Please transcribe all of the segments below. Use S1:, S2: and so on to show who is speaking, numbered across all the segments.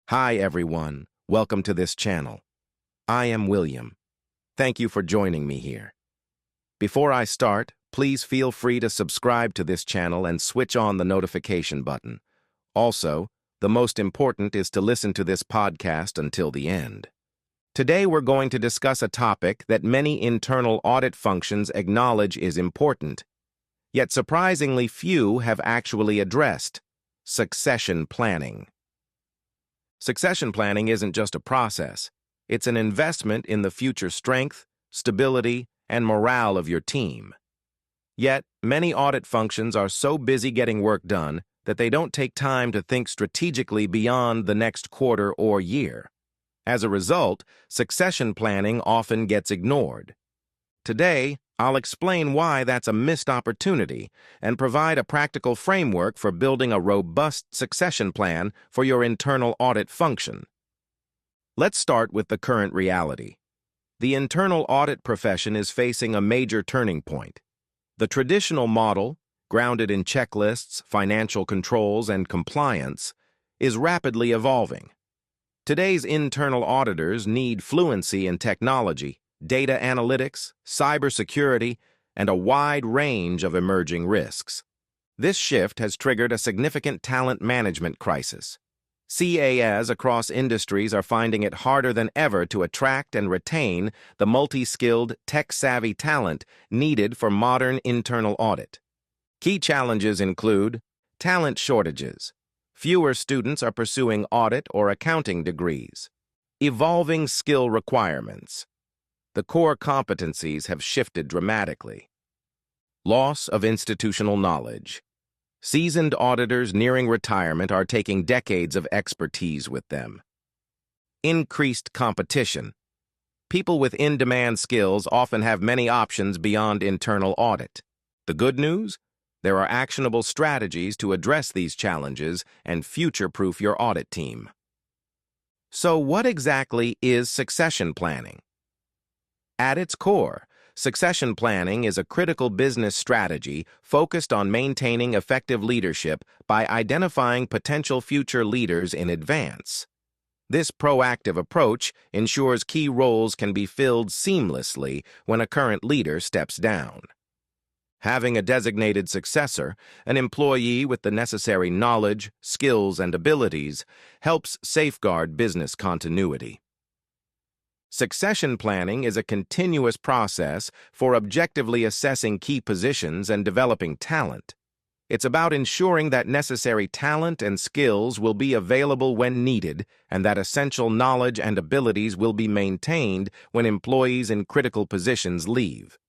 S1: Hi everyone, welcome to this channel. I am William. Thank you for joining me here. Before I start, please feel free to subscribe to this channel and switch on the notification button. Also, the most important is to listen to this podcast until the end. Today we're going to discuss a topic that many internal audit functions acknowledge is important, yet surprisingly few have actually addressed: succession planning. Succession planning isn't just a process. It's an investment in the future strength, stability, and morale of your team. Yet, many audit functions are so busy getting work done that they don't take time to think strategically beyond the next quarter or year. As a result, succession planning often gets ignored. Today, I'll explain why that's a missed opportunity and provide a practical framework for building a robust succession plan for your internal audit function. Let's start with the current reality. The internal audit profession is facing a major turning point. The traditional model, grounded in checklists, financial controls, and compliance, is rapidly evolving. Today's internal auditors need fluency in technology, data analytics, cybersecurity, and a wide range of emerging risks. This shift has triggered a significant talent management crisis. CAs across industries are finding it harder than ever to attract and retain the multi-skilled, tech-savvy talent needed for modern internal audit. Key challenges include talent shortages. Fewer students are pursuing audit or accounting degrees. Evolving skill requirements. The core competencies have shifted dramatically. Loss of institutional knowledge. Seasoned auditors nearing retirement are taking decades of expertise with them. Increased competition. People with in-demand skills often have many options beyond internal audit. The good news? There are actionable strategies to address these challenges and future-proof your audit team. So what exactly is succession planning? At its core, succession planning is a critical business strategy focused on maintaining effective leadership by identifying potential future leaders in advance. This proactive approach ensures key roles can be filled seamlessly when a current leader steps down. Having a designated successor, an employee with the necessary knowledge, skills, and abilities, helps safeguard business continuity. Succession planning is a continuous process for objectively assessing key positions and developing talent. It's about ensuring that necessary talent and skills will be available when needed and that essential knowledge and abilities will be maintained when employees in critical positions leave.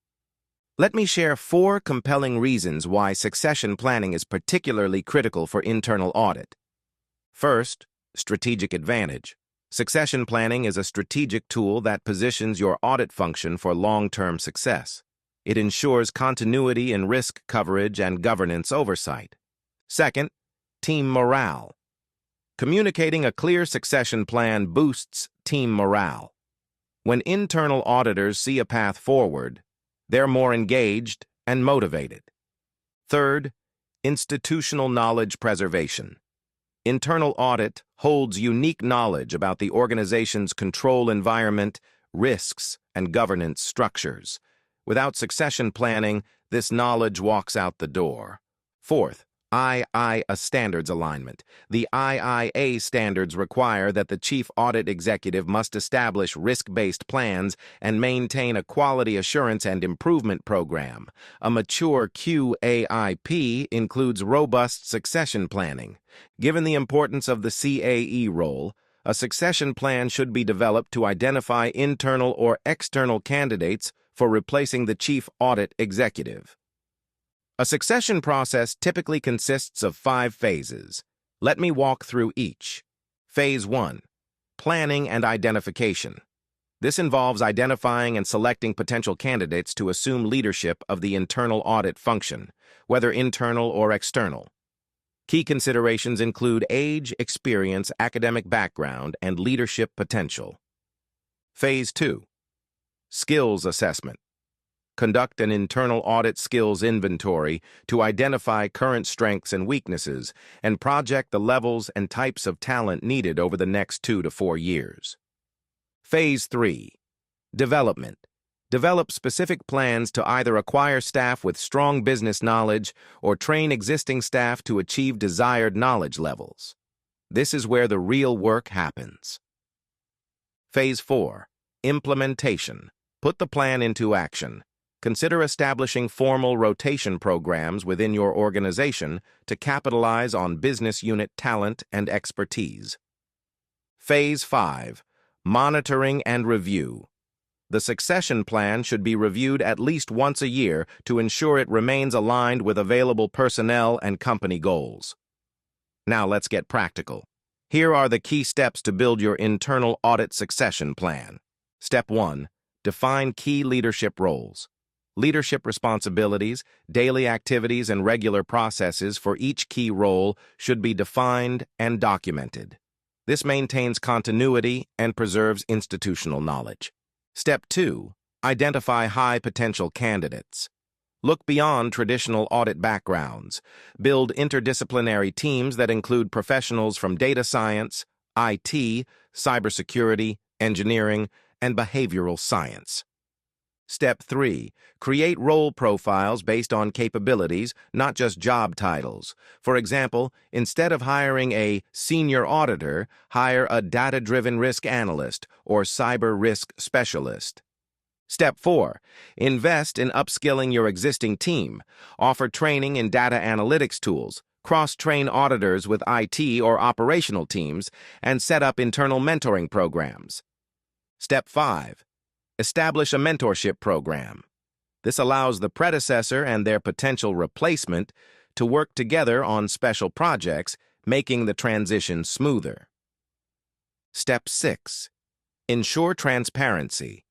S1: Let me share 4 compelling reasons why succession planning is particularly critical for internal audit. First, strategic advantage. Succession planning is a strategic tool that positions your audit function for long-term success. It ensures continuity in risk coverage and governance oversight. Second, team morale. Communicating a clear succession plan boosts team morale. When internal auditors see a path forward, they're more engaged and motivated. Third, institutional knowledge preservation. Internal audit holds unique knowledge about the organization's control environment, risks, and governance structures. Without succession planning, this knowledge walks out the door. Fourth, IIA standards alignment. The IIA standards require that the chief audit executive must establish risk-based plans and maintain a quality assurance and improvement program. A mature QAIP includes robust succession planning. Given the importance of the CAE role, a succession plan should be developed to identify internal or external candidates for replacing the chief audit executive. A succession process typically consists of 5 phases. Let me walk through each. Phase 1. Planning and identification. This involves identifying and selecting potential candidates to assume leadership of the internal audit function, whether internal or external. Key considerations include age, experience, academic background, and leadership potential. Phase 2. Skills assessment. Conduct an internal audit skills inventory to identify current strengths and weaknesses and project the levels and types of talent needed over the next 2 to 4 years. Phase 3. Development. Develop specific plans to either acquire staff with strong business knowledge or train existing staff to achieve desired knowledge levels. This is where the real work happens. Phase 4. Implementation. Put the plan into action. Consider establishing formal rotation programs within your organization to capitalize on business unit talent and expertise. Phase 5. Monitoring and review. The succession plan should be reviewed at least once a year to ensure it remains aligned with available personnel and company goals. Now let's get practical. Here are the key steps to build your internal audit succession plan. Step 1. Define key leadership roles. Leadership responsibilities, daily activities, and regular processes for each key role should be defined and documented. This maintains continuity and preserves institutional knowledge. Step 2. Identify high-potential candidates. Look beyond traditional audit backgrounds. Build interdisciplinary teams that include professionals from data science, IT, cybersecurity, engineering, and behavioral science. Step 3. Create role profiles based on capabilities, not just job titles. For example, instead of hiring a senior auditor, hire a data-driven risk analyst or cyber risk specialist. Step 4. Invest in upskilling your existing team. Offer training in data analytics tools, cross-train auditors with IT or operational teams, and set up internal mentoring programs. Step 5. Establish a mentorship program. This allows the predecessor and their potential replacement to work together on special projects, making the transition smoother. Step 6. Ensure transparency.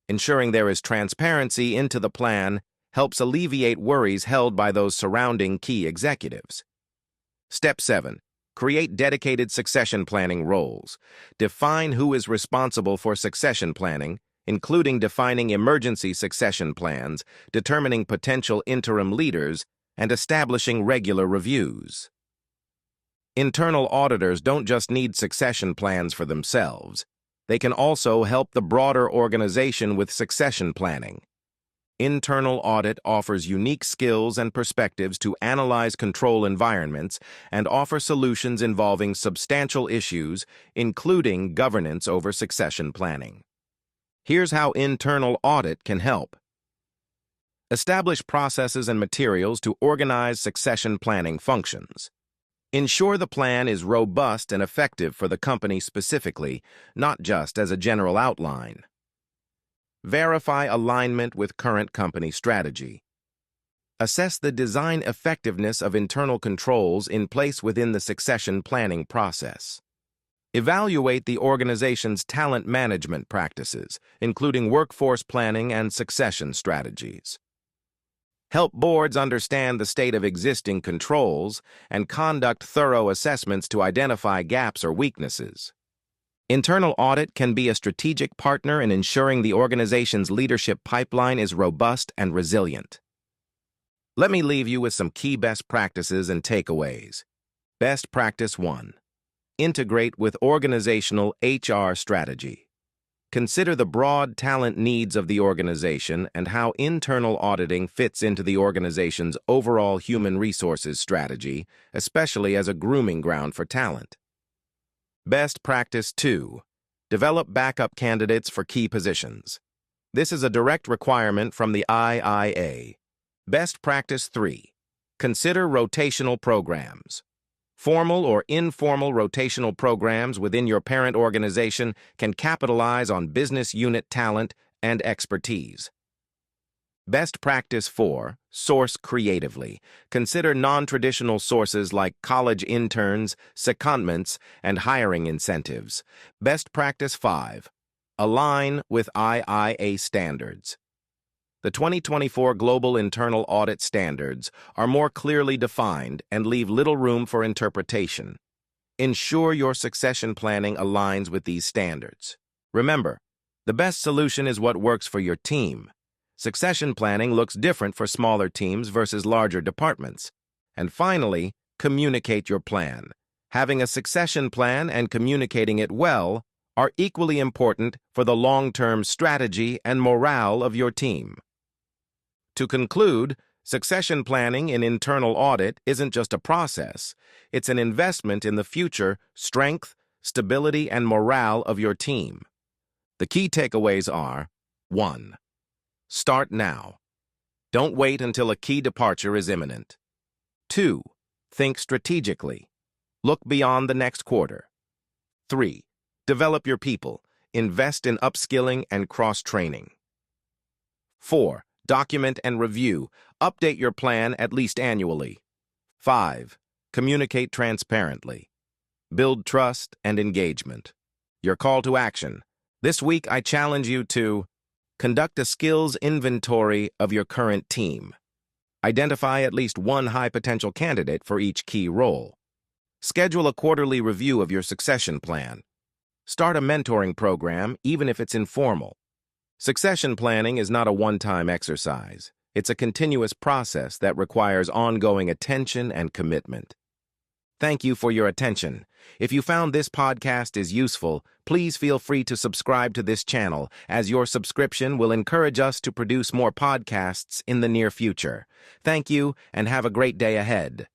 S1: Ensuring there is transparency into the plan helps alleviate worries held by those surrounding key executives. Step 7. Create dedicated succession planning roles. Define who is responsible for succession planning, including defining emergency succession plans, determining potential interim leaders, and establishing regular reviews. Internal auditors don't just need succession plans for themselves. They can also help the broader organization with succession planning. Internal audit offers unique skills and perspectives to analyze control environments and offer solutions involving substantial issues, including governance over succession planning. Here's how internal audit can help. Establish processes and materials to organize succession planning functions. Ensure the plan is robust and effective for the company specifically, not just as a general outline. Verify alignment with current company strategy. Assess the design effectiveness of internal controls in place within the succession planning process. Evaluate the organization's talent management practices, including workforce planning and succession strategies. Help boards understand the state of existing controls and conduct thorough assessments to identify gaps or weaknesses. Internal audit can be a strategic partner in ensuring the organization's leadership pipeline is robust and resilient. Let me leave you with some key best practices and takeaways. Best practice 1. Integrate with organizational HR strategy. Consider the broad talent needs of the organization and how internal auditing fits into the organization's overall human resources strategy, especially as a grooming ground for talent. Best practice 2. Develop backup candidates for key positions. This is a direct requirement from the IIA. Best practice 3. Consider rotational programs. Formal or informal rotational programs within your parent organization can capitalize on business unit talent and expertise. Best practice 4. Source creatively. Consider non-traditional sources like college interns, secondments, and hiring incentives. Best practice 5. Align with IIA standards. The 2024 Global Internal Audit Standards are more clearly defined and leave little room for interpretation. Ensure your succession planning aligns with these standards. Remember, the best solution is what works for your team. Succession planning looks different for smaller teams versus larger departments. And finally, communicate your plan. Having a succession plan and communicating it well are equally important for the long-term strategy and morale of your team. To conclude, succession planning in internal audit isn't just a process. It's an investment in the future, strength, stability, and morale of your team. The key takeaways are: 1. Start now. Don't wait until a key departure is imminent. 2. Think strategically. Look beyond the next quarter. 3. Develop your people. Invest in upskilling and cross-training. 4. Document and review. Update your plan at least annually. 5. Communicate transparently. Build trust and engagement. Your call to action. This week, I challenge you to conduct a skills inventory of your current team. Identify at least one high-potential candidate for each key role. Schedule a quarterly review of your succession plan. Start a mentoring program, even if it's informal. Succession planning is not a one-time exercise. It's a continuous process that requires ongoing attention and commitment. Thank you for your attention. If you found this podcast is useful, please feel free to subscribe to this channel, as your subscription will encourage us to produce more podcasts in the near future. Thank you, and have a great day ahead.